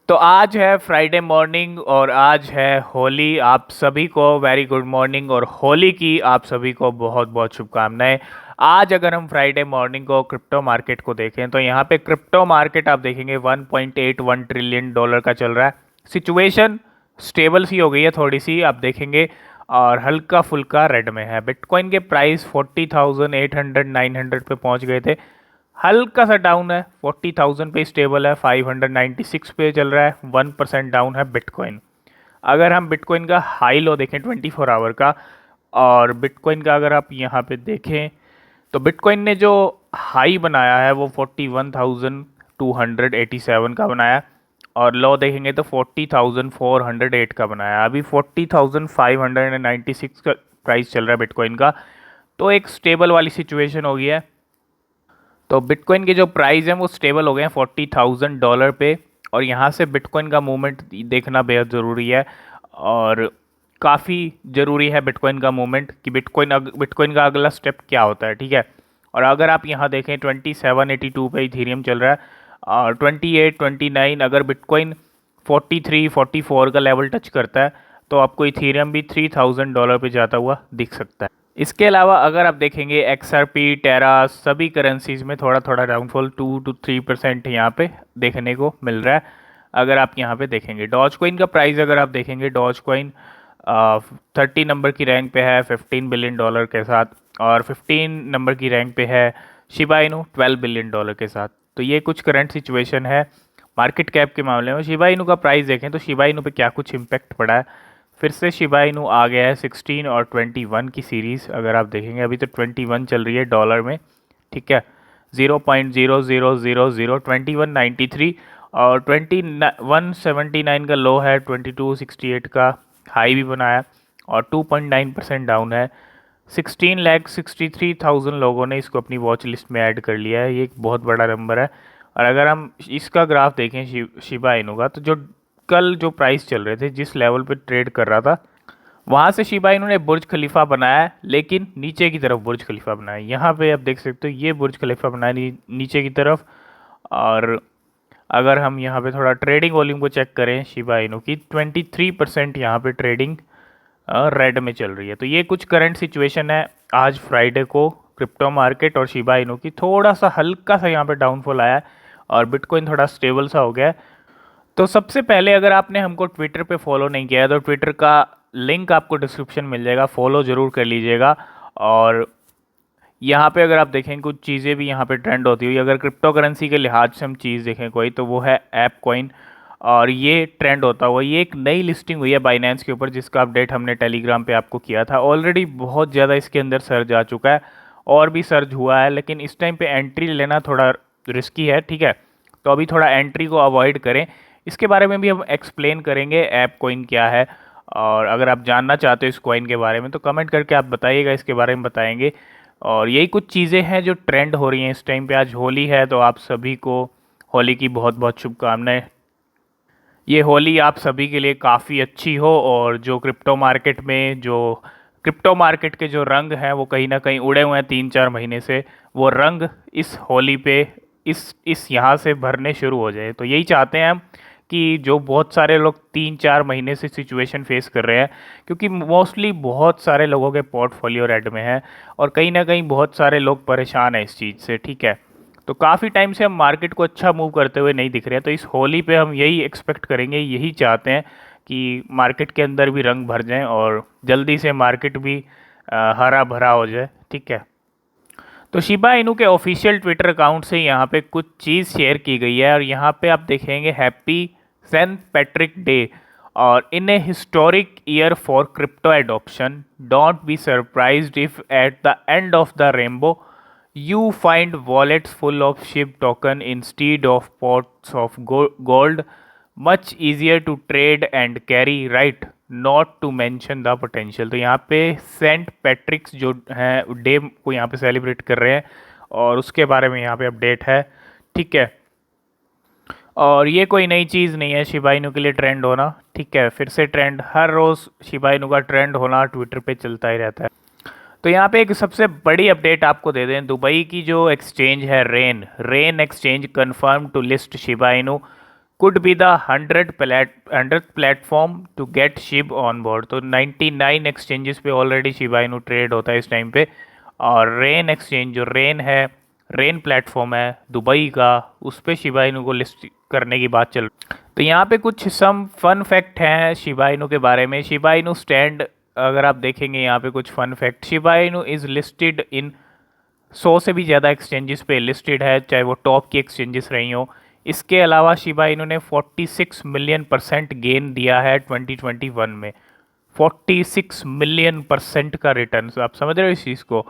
तो आज है फ्राइडे मॉर्निंग और आज है होली। आप सभी को वेरी गुड मॉर्निंग और होली की आप सभी को बहुत बहुत शुभकामनाएं। आज अगर हम फ्राइडे मॉर्निंग को क्रिप्टो मार्केट को देखें तो यहाँ पे क्रिप्टो मार्केट आप देखेंगे 1.81 ट्रिलियन डॉलर का चल रहा है। सिचुएशन स्टेबल सी हो गई है थोड़ी सी, आप देखेंगे, और हल्का फुल्का रेड में है। बिटकॉइन के प्राइस 40,800 900 पे पहुंच गए थे। हल्का सा डाउन है, 40,000 पे स्टेबल है, 596 पे चल रहा है, 1% डाउन है बिटकॉइन। अगर हम बिटकॉइन का हाई लो देखें 24 आवर का, और बिटकॉइन का अगर आप यहाँ पे देखें तो बिटकॉइन ने जो हाई बनाया है वो 41,287 का बनाया, और लो देखेंगे तो 40,408 का बनाया। अभी 40,596 का प्राइस चल रहा है बिटकॉइन का। तो एक स्टेबल वाली सिचुएशन हो गई है। तो बिटकॉइन के जो प्राइस हैं वो स्टेबल हो गए हैं $40,000 पे, और यहाँ से बिटकॉइन का मूवमेंट देखना बेहद ज़रूरी है। और काफ़ी ज़रूरी है बिटकॉइन का मूवमेंट कि बिटकॉइन का अगला स्टेप क्या होता है, ठीक है। और अगर आप यहाँ देखें 2782 पे इथेरियम चल रहा है, और 28 29 अगर बिटकॉइन 43 44 का लेवल टच करता है तो आपको इथेरियम भी $3,000 पे जाता हुआ दिख सकता है। इसके अलावा अगर आप देखेंगे XRP, टेरा, सभी करेंसीज में थोड़ा थोड़ा डाउनफॉल 2 to 3% यहाँ पे देखने को मिल रहा है। अगर आप यहाँ पे देखेंगे डॉज कॉइन का प्राइस, अगर आप देखेंगे डॉज कॉइन 30 नंबर की रैंक पे है $15 बिलियन के साथ, और 15 नंबर की रैंक पे है शिबा इनू $12 बिलियन के साथ। तो ये कुछ करंट सिचुएशन है मार्केट कैप के मामले में। शिबा इनू का प्राइस देखें तो शिबा इनू पे क्या कुछ इम्पैक्ट पड़ा है। फिर से शिबा इनू आ गया है 16 और 21 की सीरीज़। अगर आप देखेंगे अभी तो 21 चल रही है डॉलर में, ठीक है। 0.000002193 और 2179 का लो है, 2268 का हाई भी बनाया, और 2.9% डाउन है। 16,63,000 लोगों ने इसको अपनी वॉच लिस्ट में ऐड कर लिया है। ये एक बहुत बड़ा नंबर है। और अगर हम इसका ग्राफ देखें शिबा इनू का, तो जो कल जो प्राइस चल रहे थे, जिस लेवल पे ट्रेड कर रहा था, वहाँ से शिबा इनू ने बुर्ज खलीफा बनाया है, लेकिन नीचे की तरफ बुर्ज खलीफा बनाया है। यहाँ पे आप देख सकते हो ये बुर्ज खलीफा बनाया नीचे की तरफ। और अगर हम यहाँ पे थोड़ा ट्रेडिंग वॉल्यूम को चेक करें शिबा इनू की, 23% यहाँ पे ट्रेडिंग रेड में चल रही है। तो ये कुछ करंट सिचुएशन है आज फ्राइडे को क्रिप्टो मार्केट और शिबा इनू की। थोड़ा सा हल्का सा यहाँ पे डाउनफॉल आया है और बिटकॉइन थोड़ा स्टेबल सा हो गया है। तो सबसे पहले अगर आपने हमको ट्विटर पे फॉलो नहीं किया है तो ट्विटर का लिंक आपको डिस्क्रिप्शन मिल जाएगा, फॉलो ज़रूर कर लीजिएगा। और यहाँ पे अगर आप देखें कुछ चीज़ें भी यहाँ पे ट्रेंड होती हुई, अगर क्रिप्टो करेंसी के लिहाज से हम चीज़ देखें कोई, तो वो है ऐप कॉइन। और ये ट्रेंड होता हुआ, ये एक नई लिस्टिंग हुई है बाइनेंस के ऊपर, जिसका अपडेट हमने टेलीग्राम पे आपको किया था। ऑलरेडी बहुत ज़्यादा इसके अंदर सर्ज आ चुका है, और भी सर्ज हुआ है, लेकिन इस टाइम पे एंट्री लेना थोड़ा रिस्की है, ठीक है। तो अभी थोड़ा एंट्री को अवॉइड करें। इसके बारे में भी हम एक्सप्लेन करेंगे ऐप कॉइन क्या है। और अगर आप जानना चाहते हो इस कॉइन के बारे में तो कमेंट करके आप बताइएगा, इसके बारे में बताएंगे। और यही कुछ चीज़ें हैं जो ट्रेंड हो रही हैं इस टाइम पे। आज होली है तो आप सभी को होली की बहुत बहुत शुभकामनाएं। ये होली आप सभी के लिए काफ़ी अच्छी हो, और जो क्रिप्टो मार्केट के जो रंग हैं वो कहीं ना कहीं उड़े हुए हैं 3-4 महीने से, वो रंग इस होली पे इस यहाँ से भरने शुरू हो जाए। तो यही चाहते हैं हम कि जो बहुत सारे लोग 3-4 महीने से सिचुएशन फेस कर रहे हैं, क्योंकि मोस्टली बहुत सारे लोगों के पोर्टफोलियो रेड में है, और कहीं ना कहीं बहुत सारे लोग परेशान हैं इस चीज़ से, ठीक है। तो काफ़ी टाइम से हम मार्केट को अच्छा मूव करते हुए नहीं दिख रहे हैं, तो इस होली पे हम यही एक्सपेक्ट करेंगे, यही चाहते हैं कि मार्केट के अंदर भी रंग भर जाएं और जल्दी से मार्केट भी हरा भरा हो जाए, ठीक है। तो शिबा इनू के ऑफिशियल ट्विटर अकाउंट से यहाँ पे कुछ चीज़ शेयर की गई है, और यहाँ पे आप देखेंगे हैप्पी सेंट पैट्रिक डे, और in a historic year for crypto adoption, don't be surprised if at the end of the rainbow you find wallets full of SHIB token instead of pots of gold, much easier to trade and carry, right, not to mention the potential। तो यहाँ पे Saint पैट्रिक्स जो है day को यहाँ पे celebrate कर रहे हैं, और उसके बारे में यहाँ पे अपडेट है, ठीक है। और ये कोई नई चीज़ नहीं है शिबा इनू के लिए ट्रेंड होना, ठीक है। फिर से ट्रेंड, हर रोज़ शिबा इनू का ट्रेंड होना ट्विटर पे चलता ही रहता है। तो यहाँ पे एक सबसे बड़ी अपडेट आपको दे दें, दुबई की जो एक्सचेंज है Rain exchange confirm to list Shiba Inu could be the 100th platform to get Shib on board. तो 99 एक्सचेंजेस पे ऑलरेडी शिबा इनू ट्रेड होता है इस टाइम पे। और रेन एक्सचेंज, जो रेन है, रेन प्लेटफॉर्म है दुबई का, उस पे शिबा इनू को लिस्ट करने की बात चल रही। तो यहाँ पे कुछ सम फन फैक्ट हैं शिबा इनू के बारे में। शिबा इनू स्टैंड, अगर आप देखेंगे यहाँ पे कुछ fun fact, Shiba Inu is listed in 100 से भी ज़्यादा एक्सचेंजेस पे लिस्टेड है, चाहे वो टॉप की एक्सचेंजेस रही हो। इसके अलावा शिबा इन्होंने 46 मिलियन परसेंट गेन दिया है 2021 में। 46 मिलियन परसेंट का रिटर्न, आप समझ रहे हो इस चीज़ को।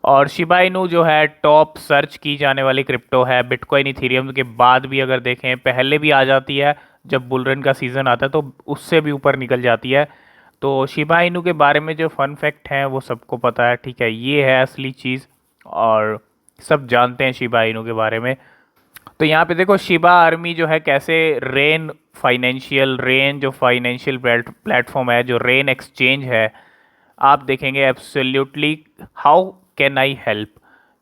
और शिबा इनू जो है टॉप सर्च की जाने वाली क्रिप्टो है। बिटकॉइन इथेरियम के बाद भी अगर देखें, पहले भी आ जाती है जब बुलरन का सीज़न आता है, तो उससे भी ऊपर निकल जाती है। तो शिबा इनू के बारे में जो फन फैक्ट हैं वो सबको पता है, ठीक है, ये है असली चीज़ और सब जानते हैं शिबा इनू के बारे में। तो यहाँ पे देखो शिबा आर्मी जो है कैसे रेन जो फाइनेंशियल प्लेटफॉर्म है, जो रेन एक्सचेंज है, आप देखेंगे absolutely how can I help,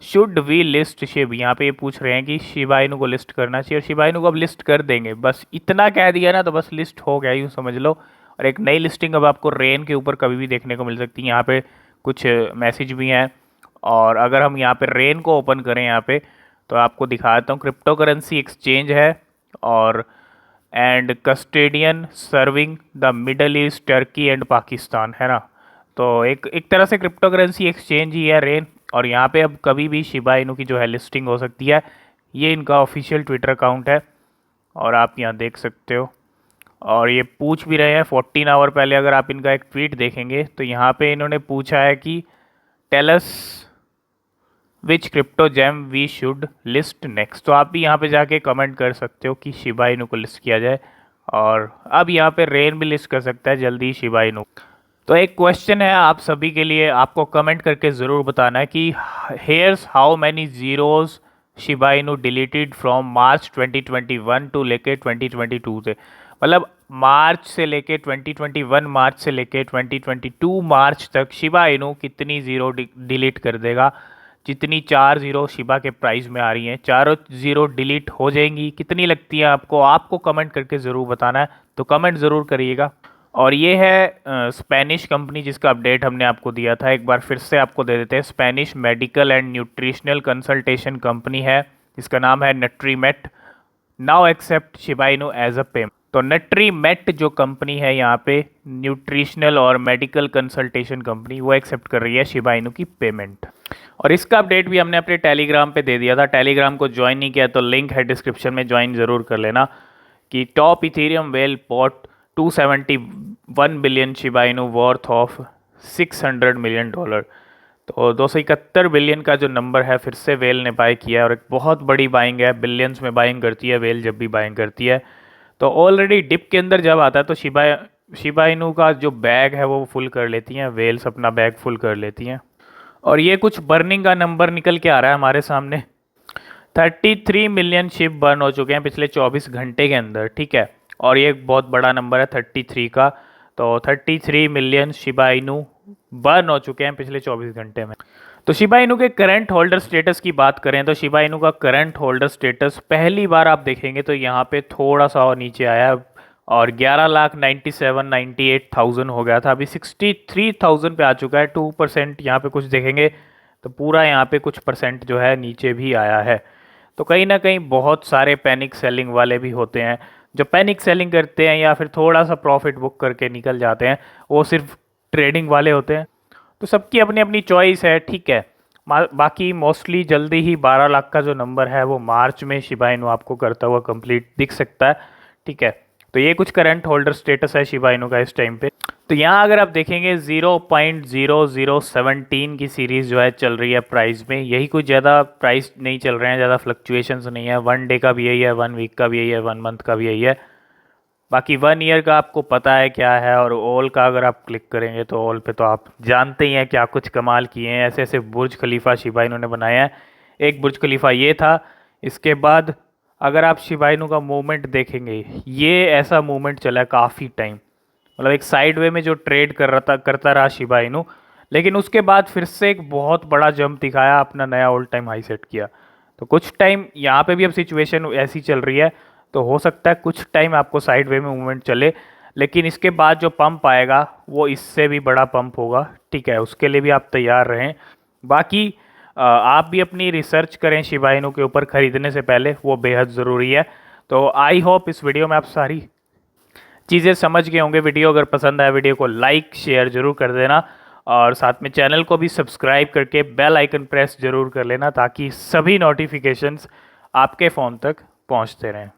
should we list Shib. यहाँ पे ये पूछ रहे हैं कि शिबा इनू को लिस्ट करना चाहिए, और शिबा इनू को अब लिस्ट कर देंगे, बस इतना कह दिया ना तो बस लिस्ट हो गया, यूँ समझ लो। और एक नई लिस्टिंग अब आपको रेन के ऊपर कभी भी देखने को मिल सकती है। यहाँ पे कुछ मैसेज भी हैं, और अगर हम यहाँ पे रेन को ओपन करें यहाँ पे, तो आपको दिखाता हूँ। क्रिप्टो करेंसी एक्सचेंज है और and custodian serving the Middle East, Turkey and Pakistan, है ना। तो एक तरह से क्रिप्टो करेंसी एक्सचेंज ही है रेन। और यहाँ पे अब कभी भी शिबा इनू की जो है लिस्टिंग हो सकती है। ये इनका ऑफिशियल ट्विटर अकाउंट है और आप यहाँ देख सकते हो। और ये पूछ भी रहे हैं 14 आवर पहले, अगर आप इनका एक ट्वीट देखेंगे तो यहाँ पे इन्होंने पूछा है कि tells which crypto gem we should list next. तो आप भी यहाँ पे जाके कमेंट कर सकते हो कि शिबा इनू को लिस्ट किया जाए। और अब यहाँ पे रेन भी लिस्ट कर सकता है जल्दी शिबा इनू। तो एक क्वेश्चन है आप सभी के लिए, आपको कमेंट करके ज़रूर बताना है कि here's how many zeros Shiba Inu deleted from March 2021 to लेके 2022 से। मतलब मार्च से लेके 2021 मार्च से लेके 2022 मार्च तक शिबा इनू कितनी ज़ीरो डिलीट कर देगा। जितनी 4 ज़ीरो शिबा के प्राइस में आ रही हैं, चारों ज़ीरो डिलीट हो जाएंगी, कितनी लगती है आपको, आपको कमेंट करके ज़रूर बताना है। तो कमेंट ज़रूर करिएगा। और ये है स्पेनिश कंपनी जिसका अपडेट हमने आपको दिया था, एक बार फिर से आपको दे देते हैं। Spanish medical and nutritional consultation company है, इसका नाम है नट्रीमेट, now accept Shiba Inu as a payment. तो नट्रीमेट जो कंपनी है यहाँ पे, न्यूट्रिशनल और मेडिकल कंसल्टेशन कंपनी, वो एक्सेप्ट कर रही है शिबा इनू की पेमेंट। और इसका अपडेट भी हमने अपने टेलीग्राम पे दे दिया था। टेलीग्राम को ज्वाइन नहीं किया तो लिंक है डिस्क्रिप्शन में, ज्वाइन ज़रूर कर लेना। कि top Ethereum well pot 271 billion Shiba Inu worth of $600 million. तो 271 बिलियन का जो नंबर है फिर से वेल ने बाय किया है, और एक बहुत बड़ी बाइंग है, बिलियंस में बाइंग करती है वेल जब भी बाइंग करती है। तो ऑलरेडी डिप के अंदर जब आता है तो शिबा इनू का जो बैग है वो फुल कर लेती हैं वेल्स, अपना बैग फुल कर लेती हैं। और ये कुछ बर्निंग का नंबर निकल के आ रहा है हमारे सामने। 33 मिलियन शिप बर्न हो चुके हैं पिछले 24 घंटे के अंदर, ठीक है। और ये एक बहुत बड़ा नंबर है 33 का। तो 33 मिलियन शिबा इनू बर्न हो चुके हैं पिछले 24 घंटे में। तो शिबा इनू के करंट होल्डर स्टेटस की बात करें तो शिबा इनू का करंट होल्डर स्टेटस पहली बार आप देखेंगे तो यहाँ पे थोड़ा सा और नीचे आया, और 11,97,98,000 हो गया था, अभी 63,000 पे आ चुका है। 2% यहाँ पे कुछ देखेंगे तो पूरा यहाँ पे कुछ परसेंट जो है नीचे भी आया है। तो कहीं ना कहीं बहुत सारे पैनिक सेलिंग वाले भी होते हैं जो पैनिक सेलिंग करते हैं या फिर थोड़ा सा प्रॉफिट बुक करके निकल जाते हैं, वो सिर्फ ट्रेडिंग वाले होते हैं। तो सबकी अपनी अपनी चॉइस है, ठीक है। बाकी मोस्टली जल्दी ही 12 लाख का जो नंबर है वो मार्च में शिबा इनू आपको करता हुआ कंप्लीट दिख सकता है, ठीक है। तो ये कुछ करंट होल्डर स्टेटस है शिबा इनू का इस टाइम पे। तो यहाँ अगर आप देखेंगे 0.0017 की सीरीज़ जो है चल रही है प्राइस में, यही कुछ ज़्यादा प्राइस नहीं चल रहे हैं, ज़्यादा फ्लक्चुएशंस नहीं है। 1 डे का भी यही है, 1 वीक का भी यही है, 1 मंथ का भी यही है। बाकी 1 ईयर का आपको पता है क्या है। और ऑल का अगर आप क्लिक करेंगे तो ऑल पे तो आप जानते ही हैं क्या कुछ कमाल किए हैं। ऐसे ऐसे बुर्ज खलीफा शिबा इनू ने बनाया है। एक बुर्ज खलीफा ये था। इसके बाद अगर आप शिबा इनू का मूवमेंट देखेंगे, ये ऐसा मूवमेंट चला है काफ़ी टाइम, मतलब एक साइड वे में जो ट्रेड करता रहा शिबा इनू, लेकिन उसके बाद फिर से एक बहुत बड़ा जंप दिखाया, अपना नया ऑल टाइम हाई सेट किया। तो कुछ टाइम यहाँ पे भी अब सिचुएशन ऐसी चल रही है। तो हो सकता है कुछ टाइम आपको साइड वे में मूवमेंट चले, लेकिन इसके बाद जो पंप आएगा वो इससे भी बड़ा पंप होगा। ठीक है, उसके लिए भी आप तैयार रहें। बाकी आप भी अपनी रिसर्च करें शिबा इनू के ऊपर ख़रीदने से पहले, वो बेहद ज़रूरी है। तो आई होप इस वीडियो में आप सारी चीज़ें समझ गए होंगे। वीडियो अगर पसंद आया वीडियो को लाइक शेयर ज़रूर कर देना, और साथ में चैनल को भी सब्सक्राइब करके बेल आइकन प्रेस ज़रूर कर लेना, ताकि सभी नोटिफिकेशंस आपके फ़ोन तक पहुंचते रहें।